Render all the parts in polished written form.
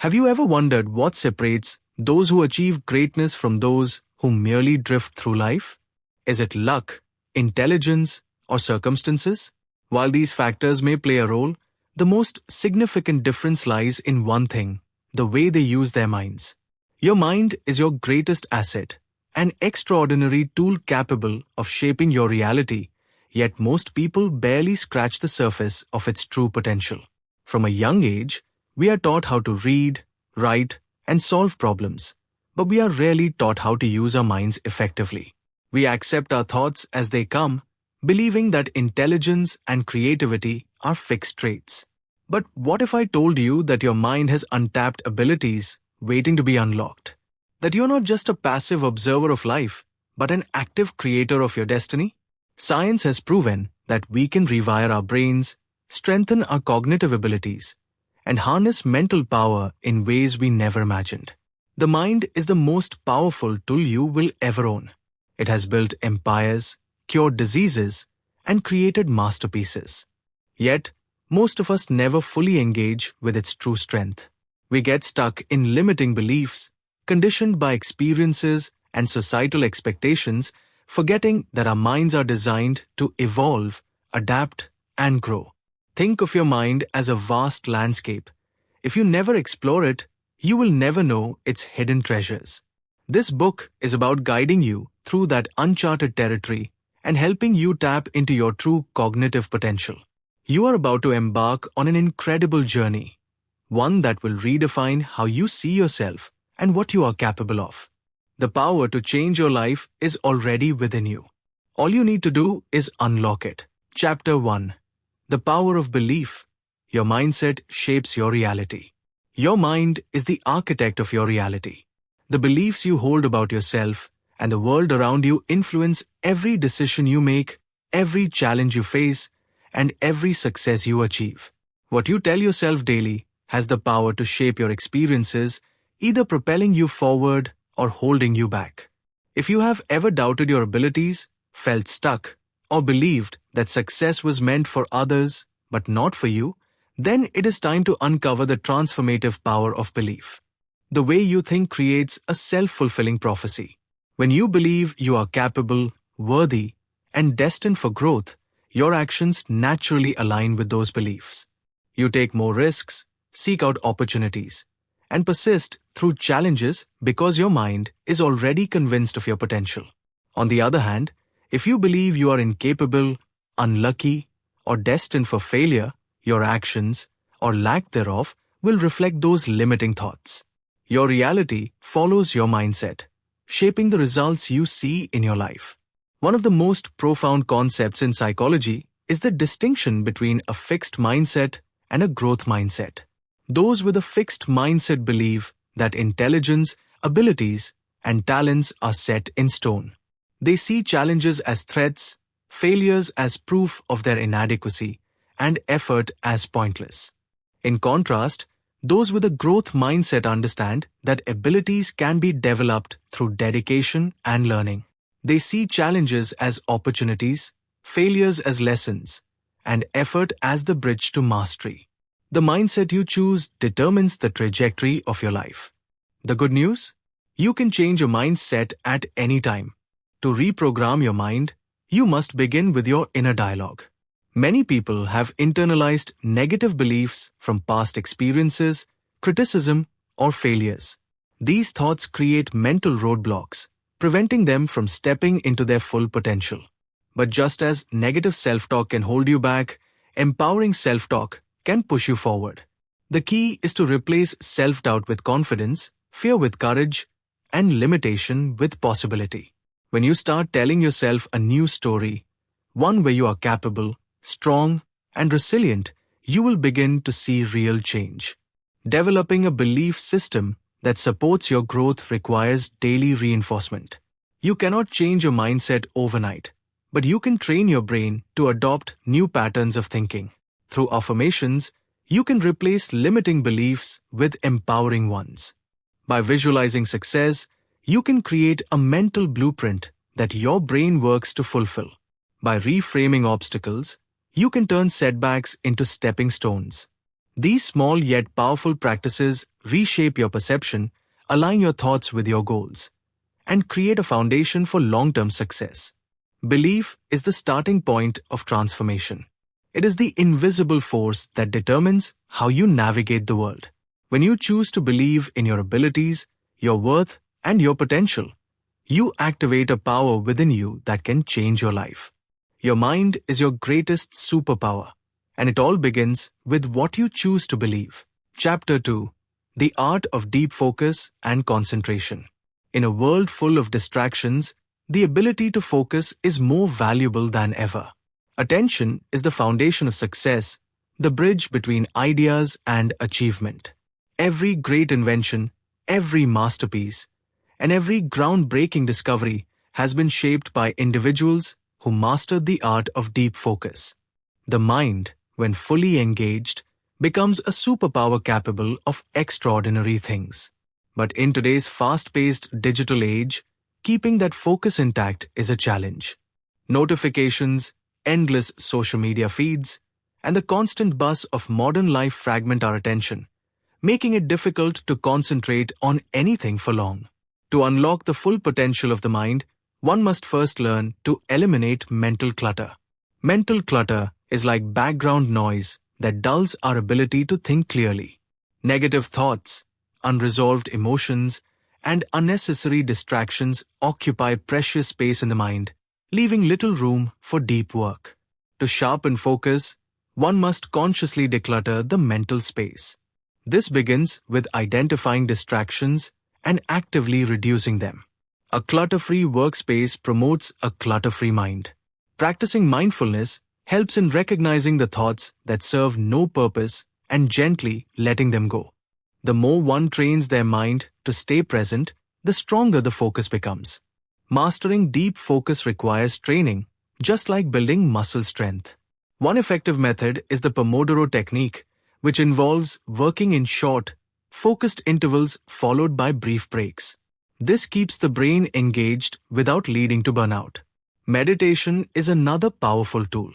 Have you ever wondered what separates those who achieve greatness from those who merely drift through life? Is it luck, intelligence, or circumstances? While these factors may play a role, the most significant difference lies in one thing: the way they use their minds. Your mind is your greatest asset, an extraordinary tool capable of shaping your reality, yet most people barely scratch the surface of its true potential. From a young age, we are taught how to read, write, and solve problems, but we are rarely taught how to use our minds effectively. We accept our thoughts as they come, believing that intelligence and creativity are fixed traits. But what if I told you that your mind has untapped abilities waiting to be unlocked? That you're not just a passive observer of life, but an active creator of your destiny? Science has proven that we can rewire our brains, strengthen our cognitive abilities, and harness mental power in ways we never imagined. The mind is the most powerful tool you will ever own. It has built empires, cured diseases, and created masterpieces. Yet, most of us never fully engage with its true strength. We get stuck in limiting beliefs, conditioned by experiences and societal expectations, forgetting that our minds are designed to evolve, adapt, and grow. Think of your mind as a vast landscape. If you never explore it, you will never know its hidden treasures. This book is about guiding you through that uncharted territory and helping you tap into your true cognitive potential. You are about to embark on an incredible journey, one that will redefine how you see yourself and what you are capable of. The power to change your life is already within you. All you need to do is unlock it. Chapter 1. The Power of Belief. Your mindset shapes your reality. Your mind is the architect of your reality. The beliefs you hold about yourself and the world around you influence every decision you make, every challenge you face, and every success you achieve. What you tell yourself daily has the power to shape your experiences, either propelling you forward or holding you back. If you have ever doubted your abilities, felt stuck, or believed that success was meant for others but not for you, then it is time to uncover the transformative power of belief. The way you think creates a self-fulfilling prophecy. When you believe you are capable, worthy, and destined for growth, your actions naturally align with those beliefs. You take more risks, seek out opportunities, and persist through challenges because your mind is already convinced of your potential. On the other hand, if you believe you are incapable, unlucky, or destined for failure, your actions, or lack thereof, will reflect those limiting thoughts. Your reality follows your mindset, shaping the results you see in your life. One of the most profound concepts in psychology is the distinction between a fixed mindset and a growth mindset. Those with a fixed mindset believe that intelligence, abilities, and talents are set in stone. They see challenges as threats, failures as proof of their inadequacy, and effort as pointless. In contrast, those with a growth mindset understand that abilities can be developed through dedication and learning. They see challenges as opportunities, failures as lessons, and effort as the bridge to mastery. The mindset you choose determines the trajectory of your life. The good news? You can change your mindset at any time. To reprogram your mind, you must begin with your inner dialogue. Many people have internalized negative beliefs from past experiences, criticism, or failures. These thoughts create mental roadblocks, preventing them from stepping into their full potential. But just as negative self-talk can hold you back, empowering self-talk can push you forward. The key is to replace self-doubt with confidence, fear with courage, and limitation with possibility. When you start telling yourself a new story, one where you are capable, strong, and resilient, you will begin to see real change. Developing a belief system that supports your growth requires daily reinforcement. You cannot change your mindset overnight, but you can train your brain to adopt new patterns of thinking. Through affirmations, you can replace limiting beliefs with empowering ones. By visualizing success, you can create a mental blueprint that your brain works to fulfill. By reframing obstacles, you can turn setbacks into stepping stones. These small yet powerful practices reshape your perception, align your thoughts with your goals, and create a foundation for long-term success. Belief is the starting point of transformation. It is the invisible force that determines how you navigate the world. When you choose to believe in your abilities, your worth, and your potential, you activate a power within you that can change your life. Your mind is your greatest superpower, and it all begins with what you choose to believe. Chapter 2: The Art of Deep Focus and Concentration. In a world full of distractions, the ability to focus is more valuable than ever. Attention is the foundation of success, the bridge between ideas and achievement. Every great invention, every masterpiece, and every groundbreaking discovery has been shaped by individuals who mastered the art of deep focus. The mind, when fully engaged, becomes a superpower capable of extraordinary things. But in today's fast-paced digital age, keeping that focus intact is a challenge. Notifications, endless social media feeds, and the constant buzz of modern life fragment our attention, making it difficult to concentrate on anything for long. To unlock the full potential of the mind, one must first learn to eliminate mental clutter. Mental clutter is like background noise that dulls our ability to think clearly. Negative thoughts, unresolved emotions, and unnecessary distractions occupy precious space in the mind, leaving little room for deep work. To sharpen focus, one must consciously declutter the mental space. This begins with identifying distractions and actively reducing them. A clutter-free workspace promotes a clutter-free mind. Practicing mindfulness helps in recognizing the thoughts that serve no purpose and gently letting them go. The more one trains their mind to stay present, the stronger the focus becomes. Mastering deep focus requires training, just like building muscle strength. One effective method is the Pomodoro technique, which involves working in short, focused intervals followed by brief breaks. This keeps the brain engaged without leading to burnout. Meditation is another powerful tool.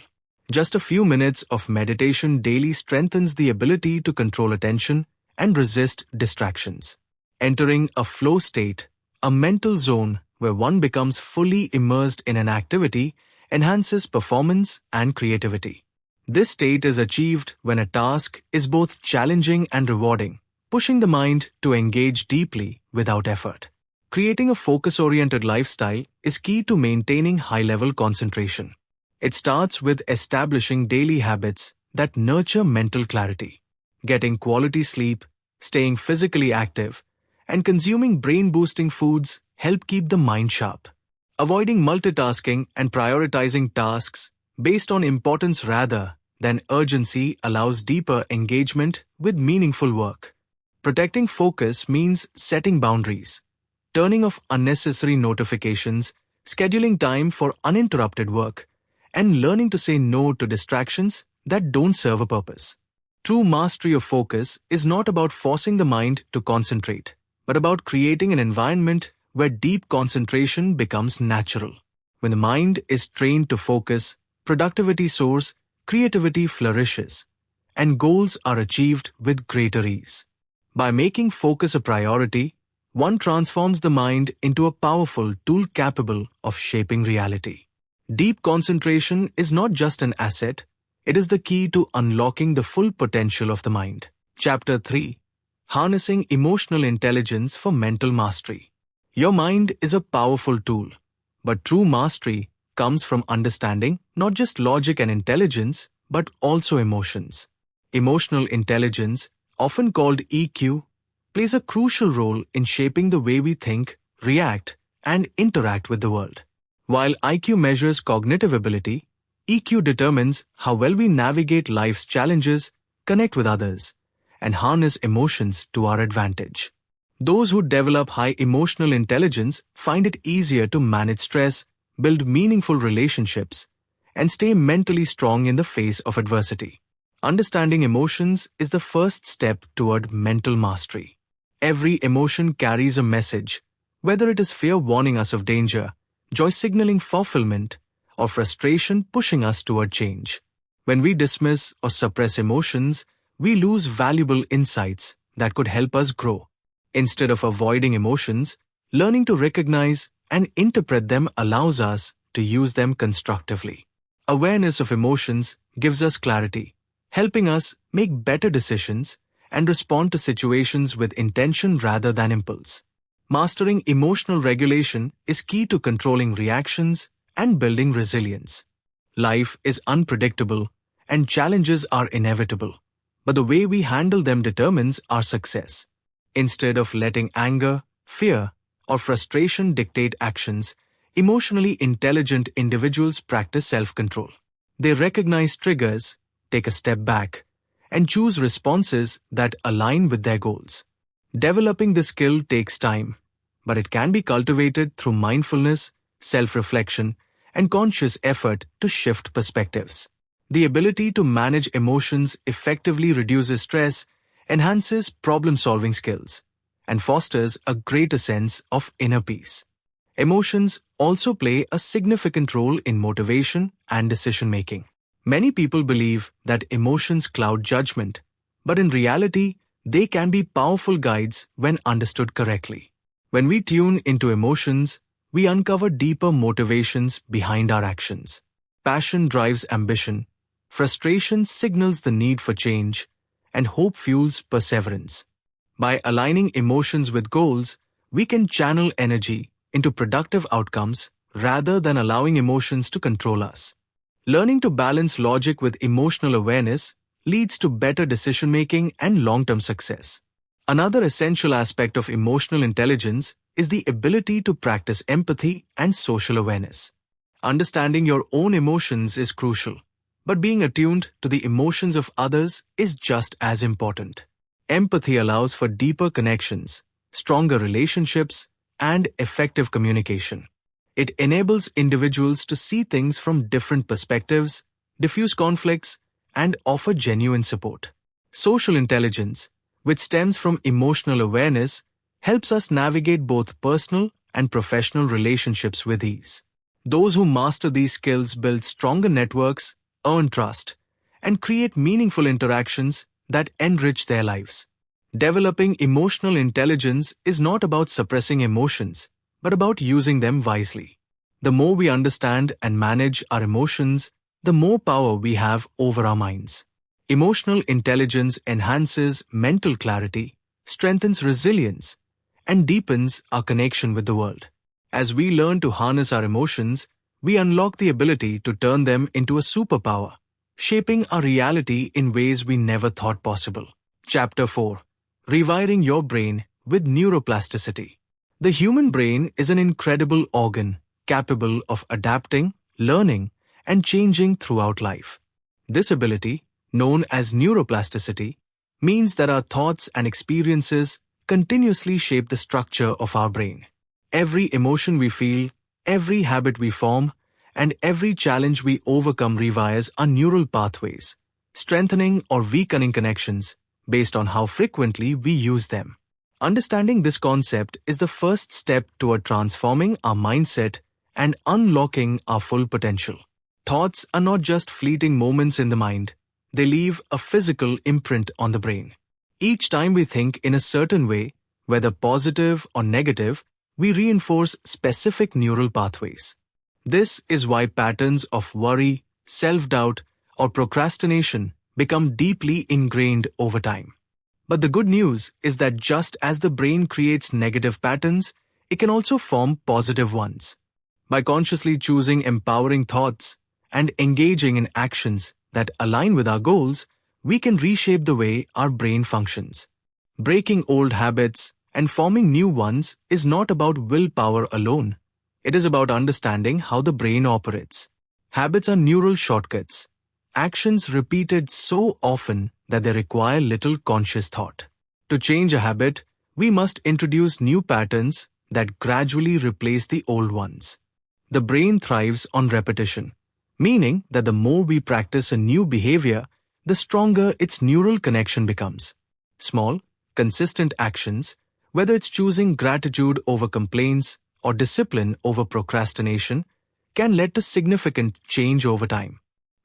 Just a few minutes of meditation daily strengthens the ability to control attention and resist distractions. Entering a flow state, a mental zone where one becomes fully immersed in an activity, enhances performance and creativity. This state is achieved when a task is both challenging and rewarding, pushing the mind to engage deeply without effort. Creating a focus-oriented lifestyle is key to maintaining high-level concentration. It starts with establishing daily habits that nurture mental clarity. Getting quality sleep, staying physically active, and consuming brain-boosting foods help keep the mind sharp. Avoiding multitasking and prioritizing tasks based on importance rather than urgency allows deeper engagement with meaningful work. Protecting focus means setting boundaries, turning off unnecessary notifications, scheduling time for uninterrupted work, and learning to say no to distractions that don't serve a purpose. True mastery of focus is not about forcing the mind to concentrate, but about creating an environment where deep concentration becomes natural. When the mind is trained to focus, productivity soars, creativity flourishes, and goals are achieved with greater ease. By making focus a priority, one transforms the mind into a powerful tool capable of shaping reality. Deep concentration is not just an asset, it is the key to unlocking the full potential of the mind. Chapter 3: Harnessing Emotional Intelligence for Mental Mastery. Your mind is a powerful tool, but true mastery comes from understanding not just logic and intelligence, but also emotions. Emotional intelligence, often called EQ, plays a crucial role in shaping the way we think, react, and interact with the world. While IQ measures cognitive ability, EQ determines how well we navigate life's challenges, connect with others, and harness emotions to our advantage. Those who develop high emotional intelligence find it easier to manage stress, build meaningful relationships, and stay mentally strong in the face of adversity. Understanding emotions is the first step toward mental mastery. Every emotion carries a message, whether it is fear warning us of danger, joy signaling fulfillment, or frustration pushing us toward change. When we dismiss or suppress emotions, we lose valuable insights that could help us grow. Instead of avoiding emotions, learning to recognize and interpret them allows us to use them constructively. Awareness of emotions gives us clarity, helping us make better decisions and respond to situations with intention rather than impulse. Mastering emotional regulation is key to controlling reactions and building resilience. Life is unpredictable and challenges are inevitable, but the way we handle them determines our success. Instead of letting anger, fear, or frustration dictate actions, emotionally intelligent individuals practice self-control. They recognize triggers, take a step back, and choose responses that align with their goals. Developing this skill takes time, but it can be cultivated through mindfulness, self-reflection, and conscious effort to shift perspectives. The ability to manage emotions effectively reduces stress, enhances problem-solving skills, and fosters a greater sense of inner peace. Emotions also play a significant role in motivation and decision-making. Many people believe that emotions cloud judgment, but in reality, they can be powerful guides when understood correctly. When we tune into emotions, we uncover deeper motivations behind our actions. Passion drives ambition, frustration signals the need for change, and hope fuels perseverance. By aligning emotions with goals, we can channel energy into productive outcomes rather than allowing emotions to control us. Learning to balance logic with emotional awareness leads to better decision-making and long-term success. Another essential aspect of emotional intelligence is the ability to practice empathy and social awareness. Understanding your own emotions is crucial, but being attuned to the emotions of others is just as important. Empathy allows for deeper connections, stronger relationships, and effective communication. It enables individuals to see things from different perspectives, diffuse conflicts, and offer genuine support. Social intelligence, which stems from emotional awareness, helps us navigate both personal and professional relationships with ease. Those who master these skills build stronger networks, earn trust, and create meaningful interactions that enrich their lives. Developing emotional intelligence is not about suppressing emotions, but about using them wisely. The more we understand and manage our emotions, the more power we have over our minds. Emotional intelligence enhances mental clarity, strengthens resilience, and deepens our connection with the world. As we learn to harness our emotions, we unlock the ability to turn them into a superpower, shaping our reality in ways we never thought possible. Chapter 4. Rewiring Your Brain with Neuroplasticity. The human brain is an incredible organ, capable of adapting, learning, and changing throughout life. This ability, known as neuroplasticity, means that our thoughts and experiences continuously shape the structure of our brain. Every emotion we feel, every habit we form, and every challenge we overcome rewires our neural pathways, strengthening or weakening connections based on how frequently we use them. Understanding this concept is the first step toward transforming our mindset and unlocking our full potential. Thoughts are not just fleeting moments in the mind, they leave a physical imprint on the brain. Each time we think in a certain way, whether positive or negative, we reinforce specific neural pathways. This is why patterns of worry, self-doubt, or procrastination become deeply ingrained over time. But the good news is that just as the brain creates negative patterns, it can also form positive ones. By consciously choosing empowering thoughts and engaging in actions that align with our goals, we can reshape the way our brain functions. Breaking old habits and forming new ones is not about willpower alone. It is about understanding how the brain operates. Habits are neural shortcuts, actions repeated so often that they require little conscious thought. To change a habit, we must introduce new patterns that gradually replace the old ones. The brain thrives on repetition, meaning that the more we practice a new behavior, the stronger its neural connection becomes. Small, consistent actions, whether it's choosing gratitude over complaints or discipline over procrastination, can lead to significant change over time.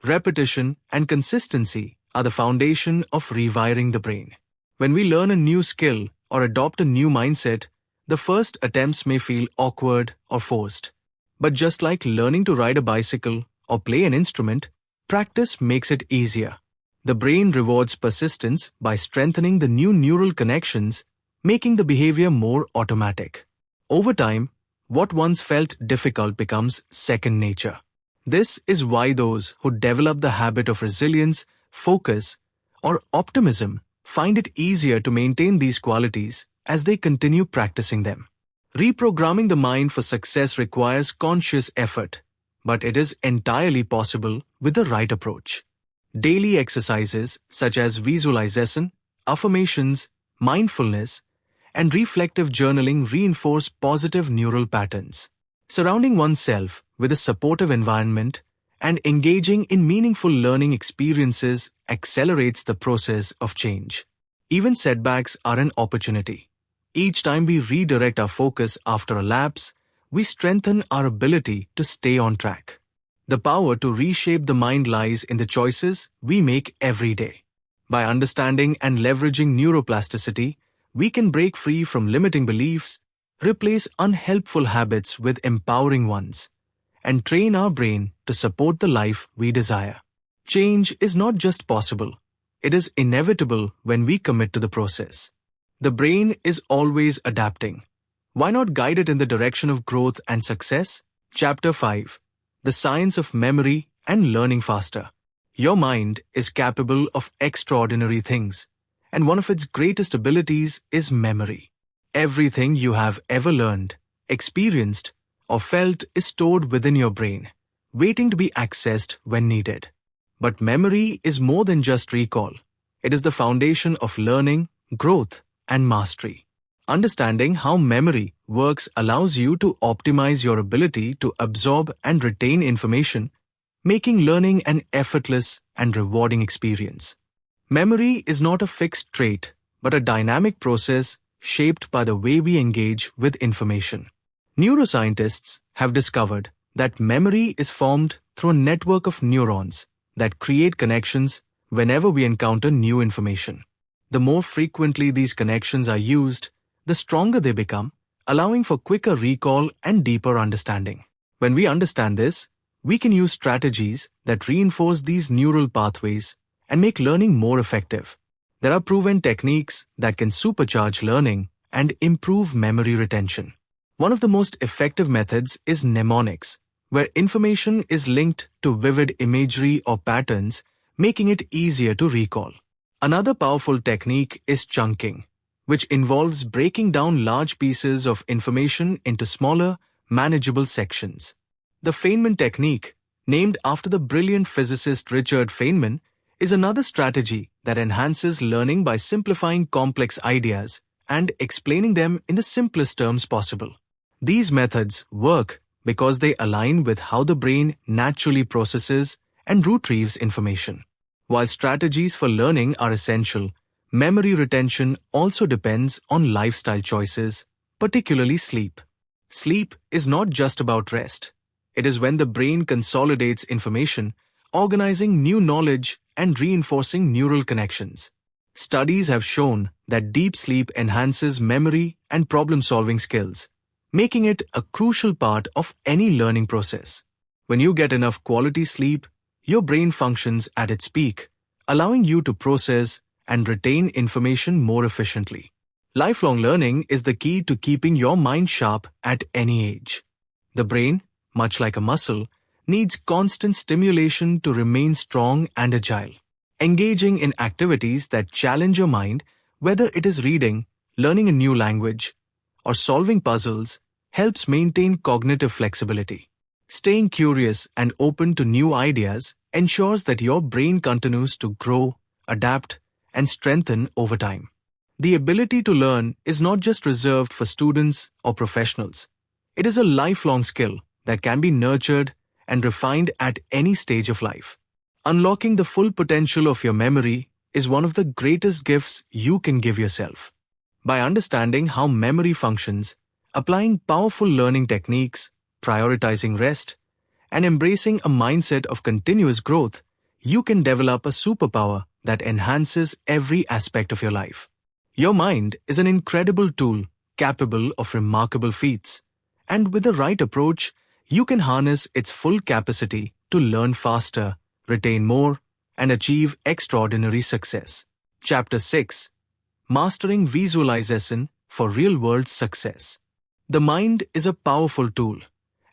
Repetition and consistency are the foundation of rewiring the brain. When we learn a new skill or adopt a new mindset, the first attempts may feel awkward or forced. But just like learning to ride a bicycle or play an instrument, practice makes it easier. The brain rewards persistence by strengthening the new neural connections, making the behavior more automatic. Over time, what once felt difficult becomes second nature. This is why those who develop the habit of resilience, focus, or optimism find it easier to maintain these qualities as they continue practicing them. Reprogramming the mind for success requires conscious effort, but it is entirely possible with the right approach. Daily exercises such as visualization, affirmations, mindfulness, and reflective journaling reinforce positive neural patterns. Surrounding oneself with a supportive environment and engaging in meaningful learning experiences accelerates the process of change. Even setbacks are an opportunity. Each time we redirect our focus after a lapse, we strengthen our ability to stay on track. The power to reshape the mind lies in the choices we make every day. By understanding and leveraging neuroplasticity, we can break free from limiting beliefs, replace unhelpful habits with empowering ones, and train our brain to support the life we desire. Change is not just possible, it is inevitable when we commit to the process. The brain is always adapting. Why not guide it in the direction of growth and success? Chapter 5. The Science of Memory and Learning Faster. Your mind is capable of extraordinary things, and one of its greatest abilities is memory. Everything you have ever learned, experienced, or felt is stored within your brain, waiting to be accessed when needed. But memory is more than just recall. It is the foundation of learning, growth, and mastery. Understanding how memory works allows you to optimize your ability to absorb and retain information, making learning an effortless and rewarding experience. Memory is not a fixed trait, but a dynamic process shaped by the way we engage with information. Neuroscientists have discovered that memory is formed through a network of neurons that create connections whenever we encounter new information. The more frequently these connections are used, the stronger they become, allowing for quicker recall and deeper understanding. When we understand this, we can use strategies that reinforce these neural pathways and make learning more effective. There are proven techniques that can supercharge learning and improve memory retention. One of the most effective methods is mnemonics, where information is linked to vivid imagery or patterns, making it easier to recall. Another powerful technique is chunking, which involves breaking down large pieces of information into smaller, manageable sections. The Feynman technique, named after the brilliant physicist Richard Feynman, is another strategy that enhances learning by simplifying complex ideas and explaining them in the simplest terms possible. These methods work because they align with how the brain naturally processes and retrieves information. While strategies for learning are essential, memory retention also depends on lifestyle choices, particularly sleep. Sleep is not just about rest. It is when the brain consolidates information, organizing new knowledge and reinforcing neural connections. Studies have shown that deep sleep enhances memory and problem-solving skills, making it a crucial part of any learning process. When you get enough quality sleep, your brain functions at its peak, allowing you to process and retain information more efficiently. Lifelong learning is the key to keeping your mind sharp at any age. The brain, much like a muscle, needs constant stimulation to remain strong and agile. Engaging in activities that challenge your mind, whether it is reading, learning a new language, or solving puzzles, helps maintain cognitive flexibility. Staying curious and open to new ideas ensures that your brain continues to grow, adapt, and strengthen over time. The ability to learn is not just reserved for students or professionals. It is a lifelong skill that can be nurtured and refined at any stage of life. Unlocking the full potential of your memory is one of the greatest gifts you can give yourself. By understanding how memory functions, applying powerful learning techniques, prioritizing rest, and embracing a mindset of continuous growth, you can develop a superpower that enhances every aspect of your life. Your mind is an incredible tool capable of remarkable feats, and with the right approach, you can harness its full capacity to learn faster, retain more, and achieve extraordinary success. Chapter 6: Mastering Visualization for Real-World Success. The mind is a powerful tool,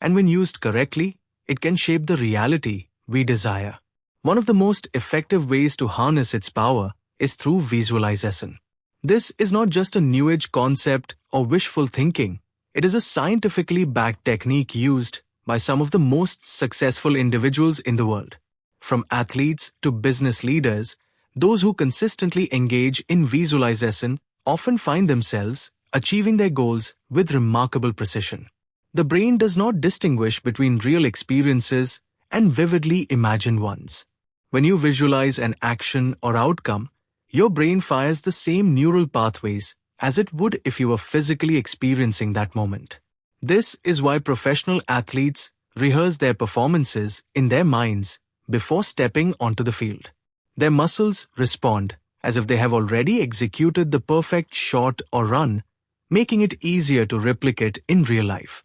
and when used correctly, it can shape the reality we desire. One of the most effective ways to harness its power is through visualization. This is not just a New Age concept or wishful thinking. It is a scientifically backed technique used by some of the most successful individuals in the world. From athletes to business leaders, those who consistently engage in visualization often find themselves achieving their goals with remarkable precision. The brain does not distinguish between real experiences and vividly imagined ones. When you visualize an action or outcome, your brain fires the same neural pathways as it would if you were physically experiencing that moment. This is why professional athletes rehearse their performances in their minds before stepping onto the field. Their muscles respond as if they have already executed the perfect shot or run, making it easier to replicate in real life.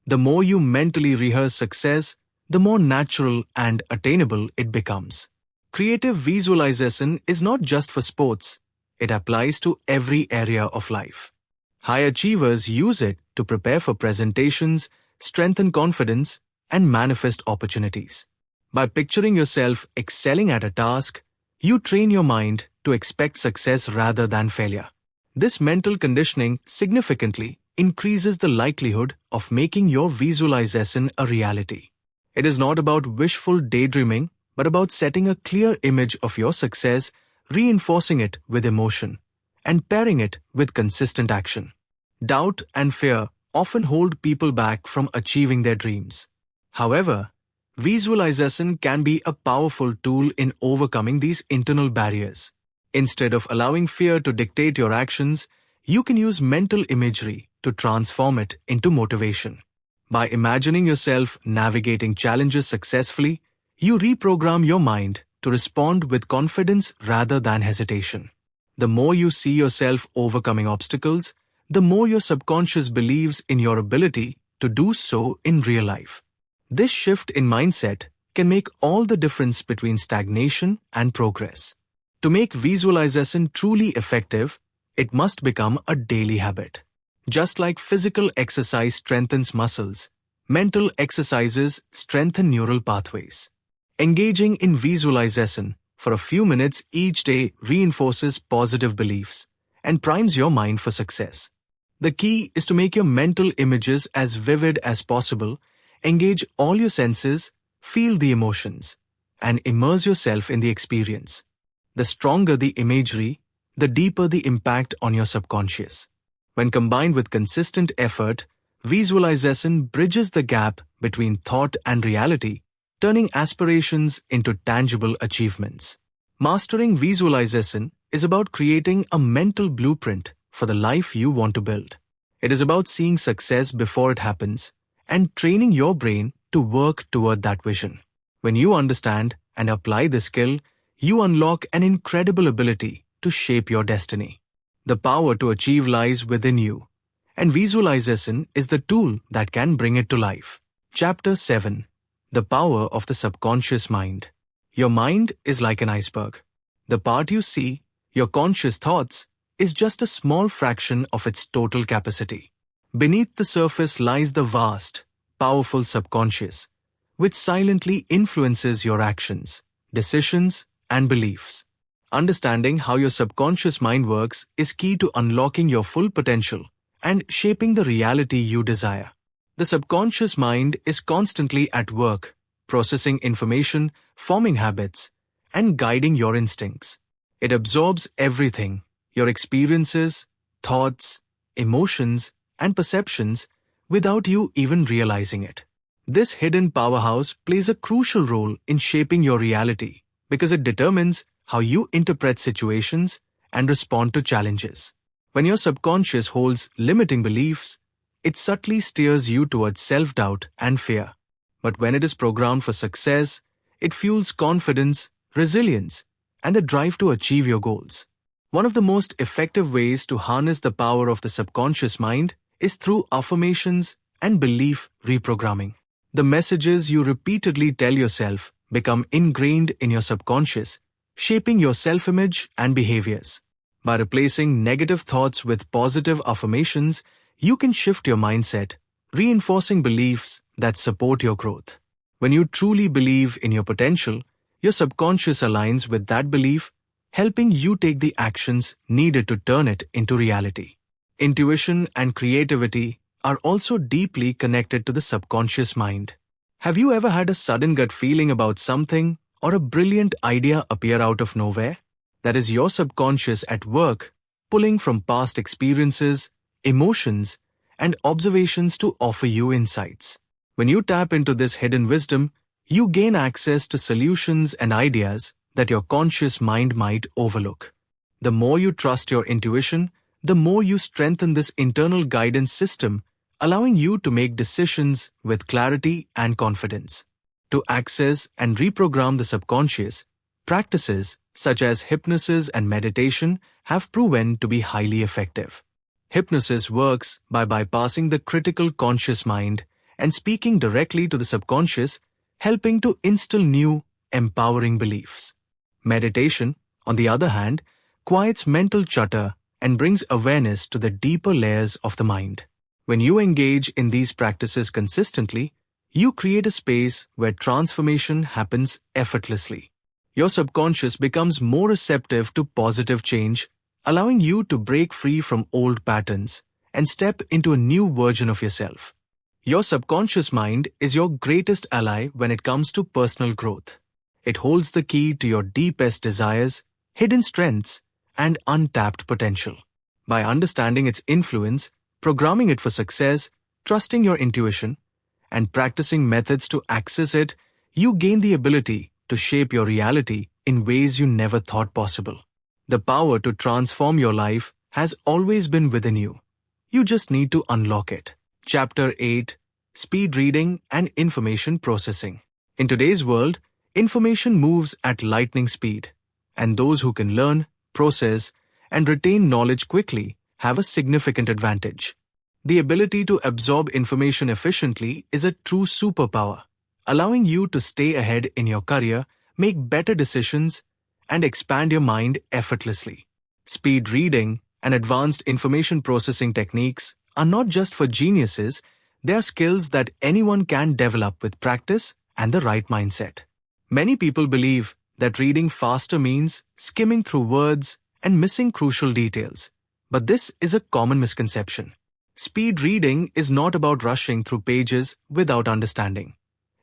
The more you mentally rehearse success, the more natural and attainable it becomes. Creative visualization is not just for sports, it applies to every area of life. High achievers use it to prepare for presentations, strengthen confidence, and manifest opportunities. By picturing yourself excelling at a task, you train your mind to expect success rather than failure. This mental conditioning significantly increases the likelihood of making your visualization a reality. It is not about wishful daydreaming, but about setting a clear image of your success, reinforcing it with emotion, and pairing it with consistent action. Doubt and fear often hold people back from achieving their dreams. However, visualization can be a powerful tool in overcoming these internal barriers. Instead of allowing fear to dictate your actions, you can use mental imagery to transform it into motivation. By imagining yourself navigating challenges successfully, you reprogram your mind to respond with confidence rather than hesitation. The more you see yourself overcoming obstacles, the more your subconscious believes in your ability to do so in real life. This shift in mindset can make all the difference between stagnation and progress. To make visualization truly effective, it must become a daily habit. Just like physical exercise strengthens muscles, mental exercises strengthen neural pathways. Engaging in visualization for a few minutes each day reinforces positive beliefs and primes your mind for success. The key is to make your mental images as vivid as possible, engage all your senses, feel the emotions, and immerse yourself in the experience. The stronger the imagery, the deeper the impact on your subconscious. When combined with consistent effort, visualization bridges the gap between thought and reality, turning aspirations into tangible achievements. Mastering visualization is about creating a mental blueprint for the life you want to build. It is about seeing success before it happens and training your brain to work toward that vision. When you understand and apply this skill, you unlock an incredible ability to shape your destiny. The power to achieve lies within you, and visualization is the tool that can bring it to life. Chapter 7: The Power of the Subconscious Mind. Your mind is like an iceberg. The part you see, your conscious thoughts, is just a small fraction of its total capacity. Beneath the surface lies the vast, powerful subconscious, which silently influences your actions, decisions, and beliefs. Understanding how your subconscious mind works is key to unlocking your full potential and shaping the reality you desire. The subconscious mind is constantly at work, processing information, forming habits, and guiding your instincts. It absorbs everything: your experiences, thoughts, emotions, and perceptions without you even realizing it. This hidden powerhouse plays a crucial role in shaping your reality because it determines how you interpret situations and respond to challenges. When your subconscious holds limiting beliefs, it subtly steers you towards self-doubt and fear. But when it is programmed for success, it fuels confidence, resilience, and the drive to achieve your goals. One of the most effective ways to harness the power of the subconscious mind is through affirmations and belief reprogramming. The messages you repeatedly tell yourself become ingrained in your subconscious, shaping your self-image and behaviors. By replacing negative thoughts with positive affirmations, you can shift your mindset, reinforcing beliefs that support your growth. When you truly believe in your potential, your subconscious aligns with that belief, helping you take the actions needed to turn it into reality. Intuition and creativity are also deeply connected to the subconscious mind. Have you ever had a sudden gut feeling about something or a brilliant idea appear out of nowhere? That is your subconscious at work, pulling from past experiences, emotions, and observations to offer you insights. When you tap into this hidden wisdom, you gain access to solutions and ideas that your conscious mind might overlook. The more you trust your intuition, the more you strengthen this internal guidance system, allowing you to make decisions with clarity and confidence. To access and reprogram the subconscious, practices such as hypnosis and meditation have proven to be highly effective. Hypnosis works by bypassing the critical conscious mind and speaking directly to the subconscious, helping to instill new, empowering beliefs. Meditation, on the other hand, quiets mental chatter and brings awareness to the deeper layers of the mind. When you engage in these practices consistently, you create a space where transformation happens effortlessly. Your subconscious becomes more receptive to positive change, allowing you to break free from old patterns and step into a new version of yourself. Your subconscious mind is your greatest ally when it comes to personal growth. It holds the key to your deepest desires, hidden strengths, and untapped potential. By understanding its influence, programming it for success, trusting your intuition, and practicing methods to access it, you gain the ability to shape your reality in ways you never thought possible. The power to transform your life has always been within you. You just need to unlock it. Chapter 8: Speed Reading and Information Processing. In today's world, information moves at lightning speed, and those who can learn, process, and retain knowledge quickly have a significant advantage. The ability to absorb information efficiently is a true superpower, allowing you to stay ahead in your career, make better decisions, and expand your mind effortlessly. Speed reading and advanced information processing techniques are not just for geniuses, they are skills that anyone can develop with practice and the right mindset. Many people believe that reading faster means skimming through words and missing crucial details, but this is a common misconception. Speed reading is not about rushing through pages without understanding.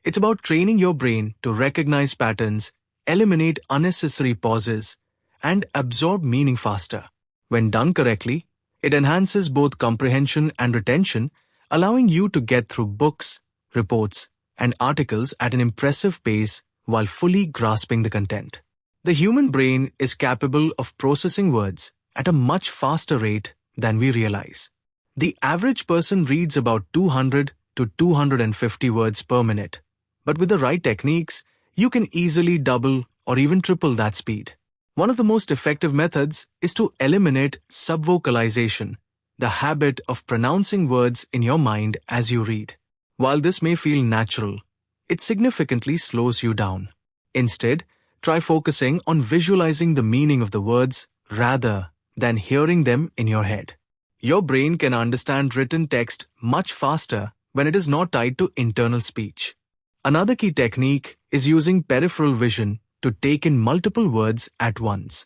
It's about training your brain to recognize patterns, eliminate unnecessary pauses, and absorb meaning faster. When done correctly, it enhances both comprehension and retention, allowing you to get through books, reports, and articles at an impressive pace while fully grasping the content. The human brain is capable of processing words at a much faster rate than we realize. The average person reads about 200 to 250 words per minute, but with the right techniques, you can easily double or even triple that speed. One of the most effective methods is to eliminate subvocalization, the habit of pronouncing words in your mind as you read. While this may feel natural, it significantly slows you down. Instead, try focusing on visualizing the meaning of the words rather than hearing them in your head. Your brain can understand written text much faster when it is not tied to internal speech. Another key technique is using peripheral vision to take in multiple words at once.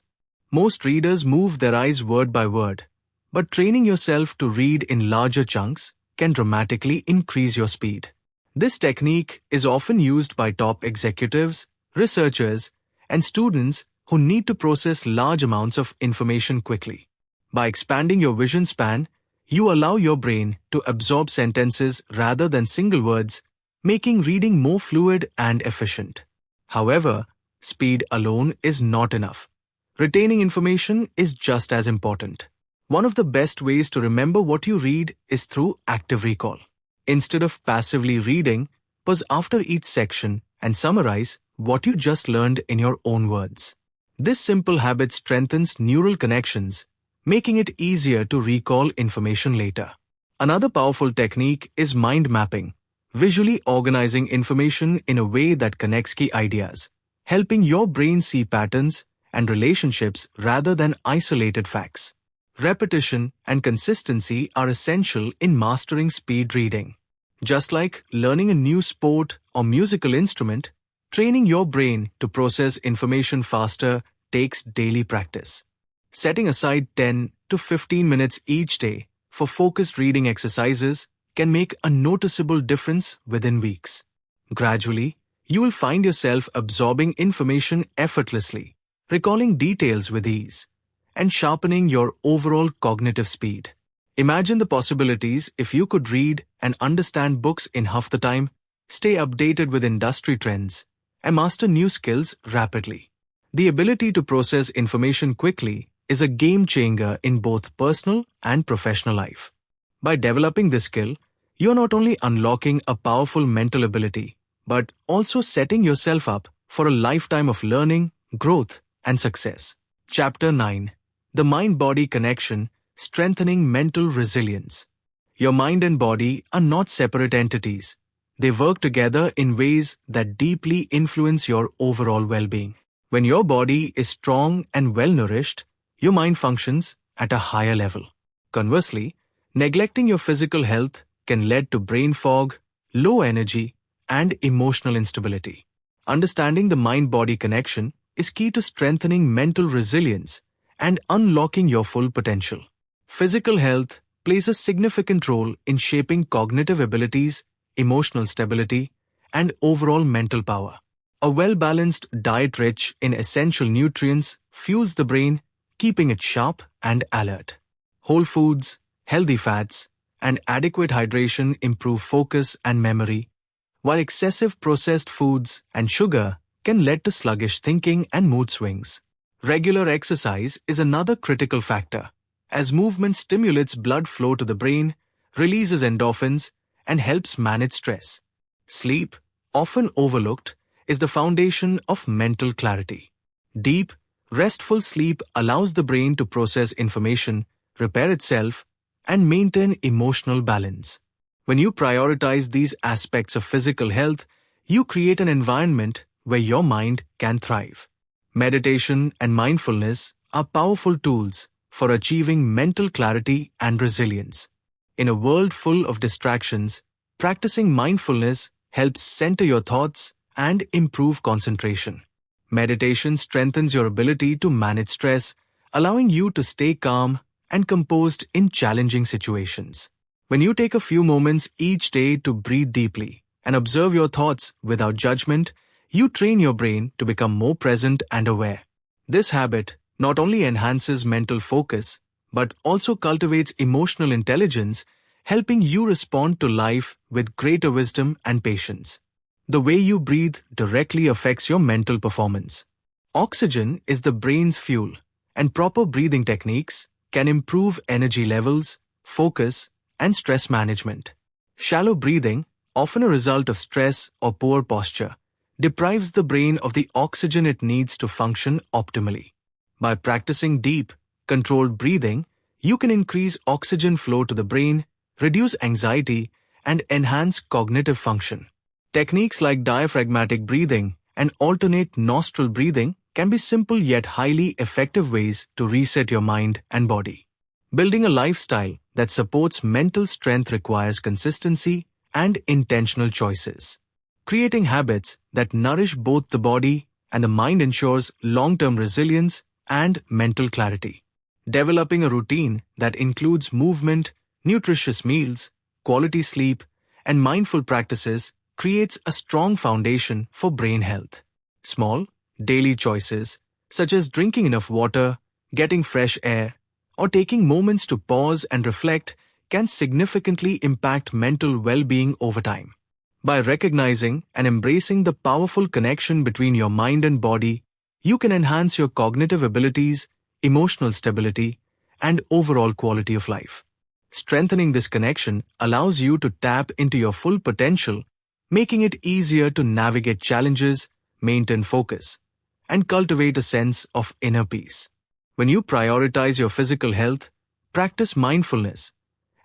Most readers move their eyes word by word, but training yourself to read in larger chunks can dramatically increase your speed. This technique is often used by top executives, researchers, and students who need to process large amounts of information quickly. By expanding your vision span, you allow your brain to absorb sentences rather than single words, making reading more fluid and efficient. However, speed alone is not enough. Retaining information is just as important. One of the best ways to remember what you read is through active recall. Instead of passively reading, pause after each section and summarize what you just learned in your own words. This simple habit strengthens neural connections, making it easier to recall information later. Another powerful technique is mind mapping, visually organizing information in a way that connects key ideas, helping your brain see patterns and relationships rather than isolated facts. Repetition and consistency are essential in mastering speed reading. Just like learning a new sport or musical instrument, training your brain to process information faster takes daily practice. Setting aside 10 to 15 minutes each day for focused reading exercises can make a noticeable difference within weeks. Gradually, you will find yourself absorbing information effortlessly, recalling details with ease, and sharpening your overall cognitive speed. Imagine the possibilities if you could read and understand books in half the time, stay updated with industry trends, and master new skills rapidly. The ability to process information quickly is a game changer in both personal and professional life. By developing this skill, you're not only unlocking a powerful mental ability, but also setting yourself up for a lifetime of learning, growth, and success. Chapter 9. The Mind-Body Connection, Strengthening Mental Resilience. Your mind and body are not separate entities. They work together in ways that deeply influence your overall well-being. When your body is strong and well-nourished, your mind functions at a higher level. Conversely, neglecting your physical health can lead to brain fog, low energy, and emotional instability. Understanding the mind-body connection is key to strengthening mental resilience and unlocking your full potential. Physical health plays a significant role in shaping cognitive abilities, emotional stability, and overall mental power. A well-balanced diet rich in essential nutrients fuels the brain, keeping it sharp and alert. Whole foods, healthy fats, and adequate hydration improve focus and memory, while excessive processed foods and sugar can lead to sluggish thinking and mood swings. Regular exercise is another critical factor, as movement stimulates blood flow to the brain, releases endorphins, and helps manage stress. Sleep, often overlooked, is the foundation of mental clarity. Deep, restful sleep allows the brain to process information, repair itself, and maintain emotional balance. When you prioritize these aspects of physical health, you create an environment where your mind can thrive. Meditation and mindfulness are powerful tools for achieving mental clarity and resilience. In a world full of distractions, practicing mindfulness helps center your thoughts and improve concentration. Meditation strengthens your ability to manage stress, allowing you to stay calm and composed in challenging situations. When you take a few moments each day to breathe deeply and observe your thoughts without judgment, you train your brain to become more present and aware. This habit not only enhances mental focus, but also cultivates emotional intelligence, helping you respond to life with greater wisdom and patience. The way you breathe directly affects your mental performance. Oxygen is the brain's fuel, and proper breathing techniques can improve energy levels, focus, and stress management. Shallow breathing, often a result of stress or poor posture, deprives the brain of the oxygen it needs to function optimally. By practicing deep, controlled breathing, you can increase oxygen flow to the brain, reduce anxiety, and enhance cognitive function. Techniques like diaphragmatic breathing and alternate nostril breathing can be simple yet highly effective ways to reset your mind and body. Building a lifestyle that supports mental strength requires consistency and intentional choices. Creating habits that nourish both the body and the mind ensures long-term resilience and mental clarity. Developing a routine that includes movement, nutritious meals, quality sleep, and mindful practices creates a strong foundation for brain health. Small, daily choices, such as drinking enough water, getting fresh air, or taking moments to pause and reflect, can significantly impact mental well-being over time. By recognizing and embracing the powerful connection between your mind and body, you can enhance your cognitive abilities, emotional stability, and overall quality of life. Strengthening this connection allows you to tap into your full potential, making it easier to navigate challenges, maintain focus, and cultivate a sense of inner peace. When you prioritize your physical health, practice mindfulness,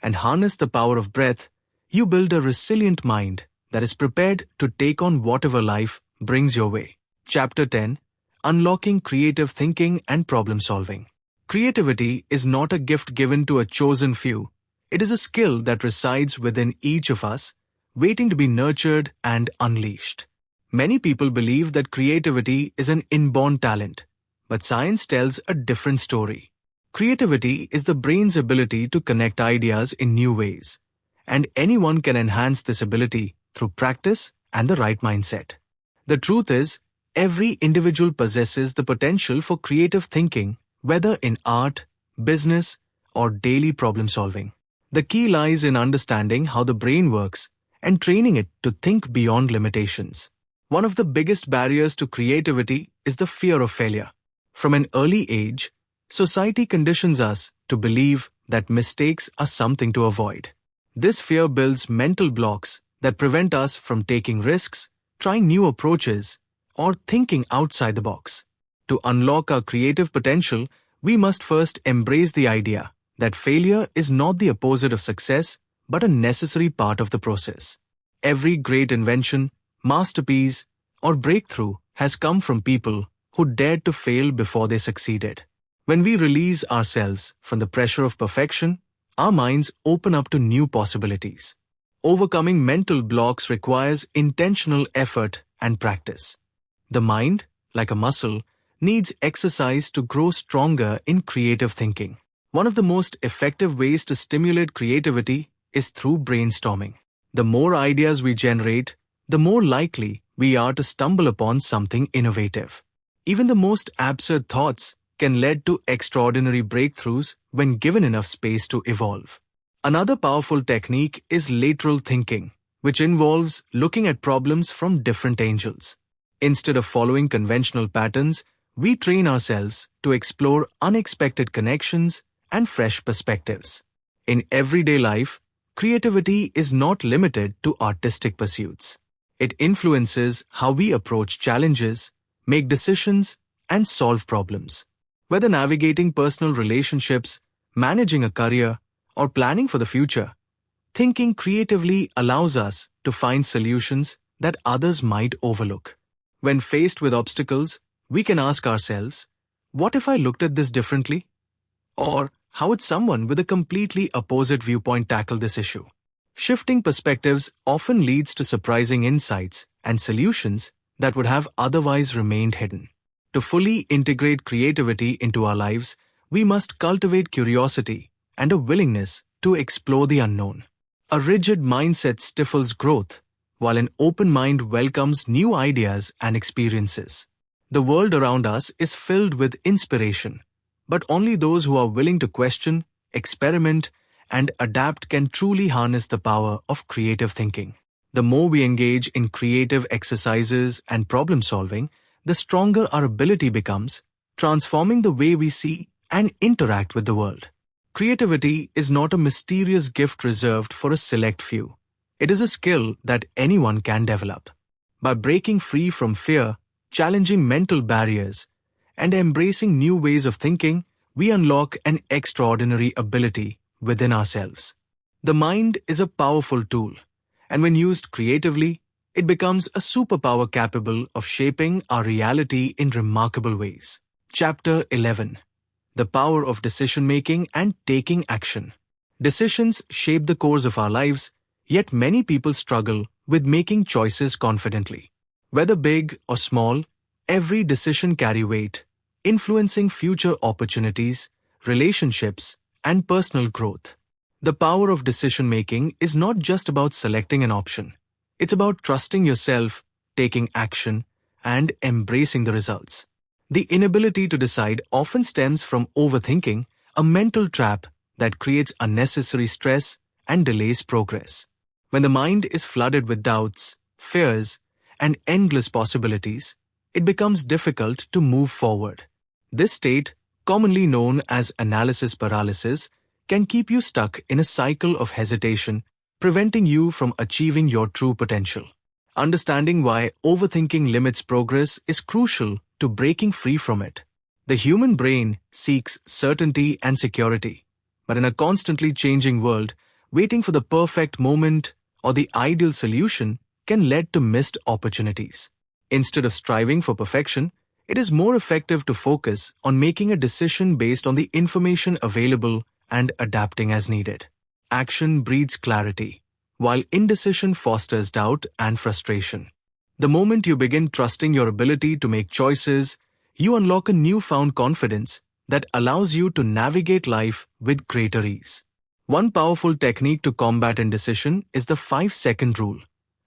and harness the power of breath, you build a resilient mind that is prepared to take on whatever life brings your way. Chapter 10: Unlocking Creative Thinking and Problem Solving. Creativity is not a gift given to a chosen few. It is a skill that resides within each of us, waiting to be nurtured and unleashed. Many people believe that creativity is an inborn talent, but science tells a different story. Creativity is the brain's ability to connect ideas in new ways, and anyone can enhance this ability through practice and the right mindset. The truth is, every individual possesses the potential for creative thinking, whether in art, business, or daily problem solving. The key lies in understanding how the brain works and training it to think beyond limitations. One of the biggest barriers to creativity is the fear of failure. From an early age, society conditions us to believe that mistakes are something to avoid. This fear builds mental blocks that prevent us from taking risks, trying new approaches, or thinking outside the box. To unlock our creative potential, we must first embrace the idea that failure is not the opposite of success, but a necessary part of the process. Every great invention, masterpiece, or breakthrough has come from people who dared to fail before they succeeded. When we release ourselves from the pressure of perfection, our minds open up to new possibilities. Overcoming mental blocks requires intentional effort and practice. The mind, like a muscle, needs exercise to grow stronger in creative thinking. One of the most effective ways to stimulate creativity is through brainstorming. The more ideas we generate, the more likely we are to stumble upon something innovative. Even the most absurd thoughts can lead to extraordinary breakthroughs when given enough space to evolve. Another powerful technique is lateral thinking, which involves looking at problems from different angles. Instead of following conventional patterns, we train ourselves to explore unexpected connections and fresh perspectives. In everyday life, creativity is not limited to artistic pursuits. It influences how we approach challenges, make decisions, and solve problems. Whether navigating personal relationships, managing a career, or planning for the future, thinking creatively allows us to find solutions that others might overlook. When faced with obstacles, we can ask ourselves, what if I looked at this differently? Or, how would someone with a completely opposite viewpoint tackle this issue? Shifting perspectives often leads to surprising insights and solutions that would have otherwise remained hidden. To fully integrate creativity into our lives, we must cultivate curiosity and a willingness to explore the unknown. A rigid mindset stifles growth, while an open mind welcomes new ideas and experiences. The world around us is filled with inspiration, but only those who are willing to question, experiment, and adapt can truly harness the power of creative thinking. The more we engage in creative exercises and problem solving, the stronger our ability becomes, transforming the way we see and interact with the world. Creativity is not a mysterious gift reserved for a select few. It is a skill that anyone can develop. By breaking free from fear, challenging mental barriers, and embracing new ways of thinking, we unlock an extraordinary ability within ourselves. The mind is a powerful tool, and when used creatively, it becomes a superpower capable of shaping our reality in remarkable ways. Chapter 11: The Power of Decision-Making and Taking Action. Decisions shape the course of our lives, yet many people struggle with making choices confidently. Whether big or small, every decision carries weight, influencing future opportunities, relationships, and personal growth. The power of decision-making is not just about selecting an option. It's about trusting yourself, taking action, and embracing the results. The inability to decide often stems from overthinking, a mental trap that creates unnecessary stress and delays progress. When the mind is flooded with doubts, fears, and endless possibilities, it becomes difficult to move forward. This state, commonly known as analysis paralysis, can keep you stuck in a cycle of hesitation, preventing you from achieving your true potential. Understanding why overthinking limits progress is crucial to breaking free from it. The human brain seeks certainty and security, but in a constantly changing world, waiting for the perfect moment or the ideal solution can lead to missed opportunities. Instead of striving for perfection, it is more effective to focus on making a decision based on the information available and adapting as needed. Action breeds clarity, while indecision fosters doubt and frustration. The moment you begin trusting your ability to make choices, you unlock a newfound confidence that allows you to navigate life with greater ease. One powerful technique to combat indecision is the 5-second rule,